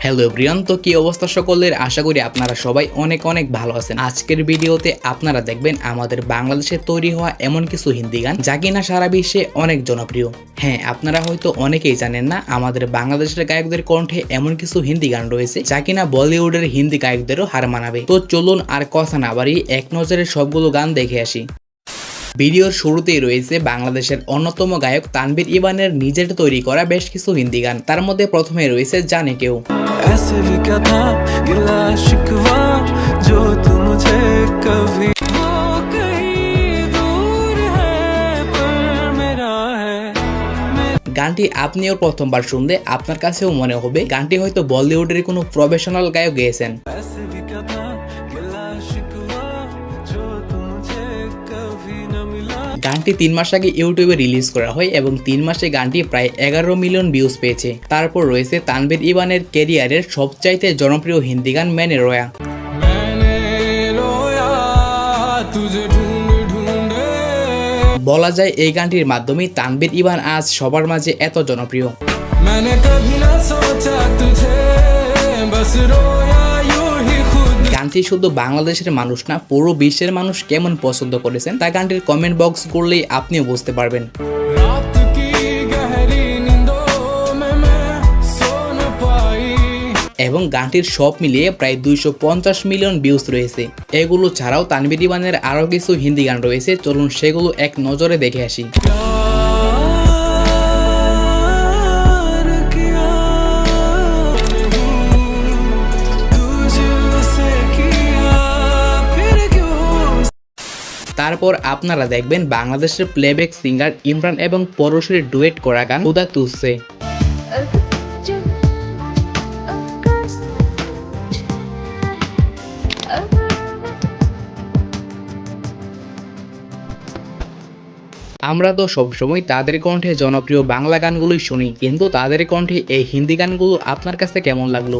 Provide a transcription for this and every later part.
Hello everyone, তো কি অবস্থা সকলের? আশা করি আপনারা সবাই অনেক অনেক ভালো আছেন। আজকের ভিডিওতে আপনারা দেখবেন আমাদের বাংলাদেশে তৈরি হওয়া এমন কিছু হিন্দি গান যা কিনা সারা বিশ্বে অনেক জনপ্রিয়। হ্যাঁ, আপনারা হয়তো অনেকেই জানেন না আমাদের বাংলাদেশের গায়কদের কণ্ঠে এমন কিছু হিন্দি গান রয়েছে যা কিনা বলিউডের হিন্দি গায়কদেরও হার মানাবে। তো চলুন আর কথা না বাড়িয়ে এক নজরে সবগুলো গান দেখে আসি। ভিডিওর শুরুতেই রয়েছে বাংলাদেশের অন্যতম গায়ক তানভীর ইবানের নিজের তৈরি করা বেশ কিছু হিন্দি গান। তার মধ্যে প্রথমে রয়েছে জানে কেউ। গানটি আপনিও প্রথমবার শুনলে আপনার কাছেও মনে হবে গানটি হয়তো বলিউডের কোনো প্রফেশনাল গায়ক গেয়েছেন। গানটি 3 মাস আগে ইউটিউবে রিলিজ করা হয় এবং 3 মাসে গানটি প্রায় 11 মিলিয়ন ভিউজ পেয়েছে। তারপর রয়েছে তানভীর ইবানের ক্যারিয়ারের সবচাইতে জনপ্রিয় হিন্দি গান मैंने रोया। বলা যায় এই গানটির মাধ্যমে তানভীর ইবান আজ সবার মাঝে এত জনপ্রিয়। গানটি শুধু বাংলাদেশের মানুষ না, পুরো বিশ্বের মানুষ কেমন পছন্দ করেছেন তা গানটির কমেন্ট বক্স করলেই আপনিও বুঝতে পারবেন। এবং গানটির সব মিলিয়ে প্রায় 250 মিলিয়ন ভিউজ রয়েছে। এগুলো ছাড়াও তানভীর ইবানের আরো কিছু হিন্দি গান রয়েছে, চলুন সেগুলো এক নজরে দেখে আসি। তারপর আপনারা দেখবেন বাংলাদেশের প্লেব্যাক সিঙ্গার ইমরান এবং পরশের ডুয়েট করা গান খুদা তুঝসে। আমরা তো সবসময় তাদের কণ্ঠে জনপ্রিয় বাংলা গানগুলোই শুনি, কিন্তু তাদের কণ্ঠে এই হিন্দি গানগুলো আপনার কাছে কেমন লাগলো?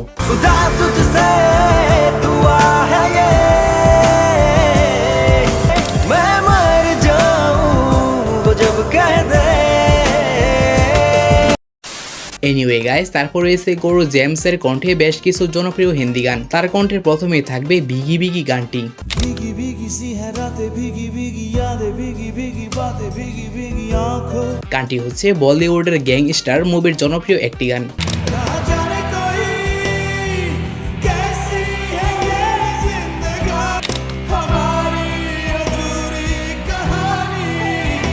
এনিওয়ে গাইস, তারপর রয়েছে গরু জেমসের কণ্ঠে বেশ কিছু জনপ্রিয় হিন্দি গান। তার কণ্ঠের প্রথমেই থাকবে বিগি বিগি গানটি। গানটি হচ্ছে বলিউডের গ্যাংস্টার মুভির জনপ্রিয় একটি গান।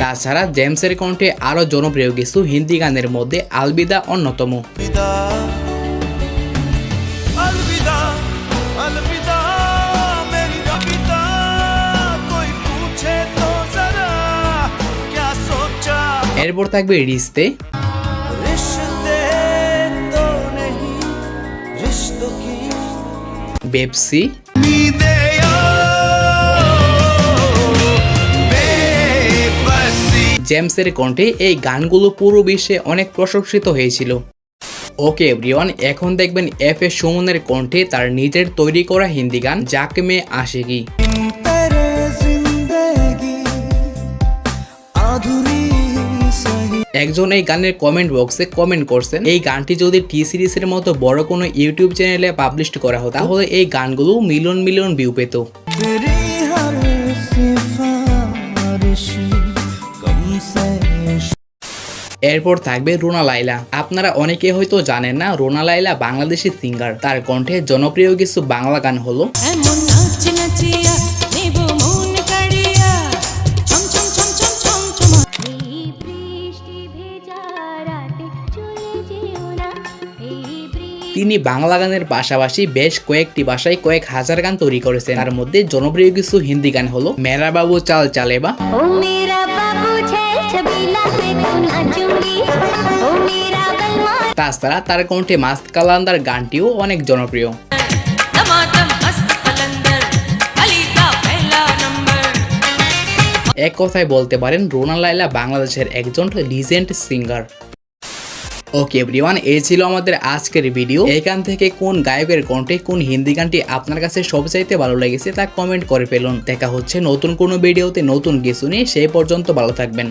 তাছাড়া জেমসের কণ্ঠে আরো জনপ্রিয় কিছু হিন্দি গানের মধ্যে আলবিদা অন্যতম। এরপর থাকবে রিশতে, বেপসি, জেমসের কণ্ঠে এই গানগুলো পুরো বিশ্বে অনেক প্রশংসিত হয়েছিল। ওকে এভরিওয়ান, এখন দেখবেন এফ এ সুমনের কণ্ঠে তার নিজের তৈরি করা হিন্দি গান জাকে মে আশিকি। একজন এই গানের কমেন্ট বক্সে কমেন্ট করছেন, এই গানটি যদি টি সিরিজের মতো বড় কোনো ইউটিউব চ্যানেলে পাবলিশ করা হতো তাহলে এই গানগুলো মিলিয়ন মিলিয়ন ভিউ পেত। এরপর থাকবে রুনা লায়লা। আপনারা অনেকে হয়তো জানেন না রুনা লায়লা বাংলাদেশি সিঙ্গার। তার কণ্ঠে জনপ্রিয় কিছু বাংলা গান হলো তিনি বাংলা গানের পাশাপাশি বেশ কয়েকটি ভাষায় কয়েক হাজার গান তৈরি করেছেন। তার মধ্যে জনপ্রিয় কিছু হিন্দি গান হলো মেরা বাবু চাল চালেবা, তাছাড়া তার কণ্ঠে মাস্ত কালান্দার গানটিও অনেক জনপ্রিয়। এক কথায় বলতে পারেন রুনা লায়লা বাংলাদেশের একজন লিজেন্ড সিঙ্গার। ওকে এভরিওয়ান, এই ছিল আমাদের আজকের ভিডিও। এখান থেকে কোন গায়কের কণ্ঠে কোন হিন্দি গানটি আপনার কাছে সবচাইতে ভালো লেগেছে তা কমেন্ট করে ফেলুন। দেখা হচ্ছে নতুন কোনো ভিডিওতে নতুন কিছু নিয়ে, সেই পর্যন্ত ভালো থাকবেন।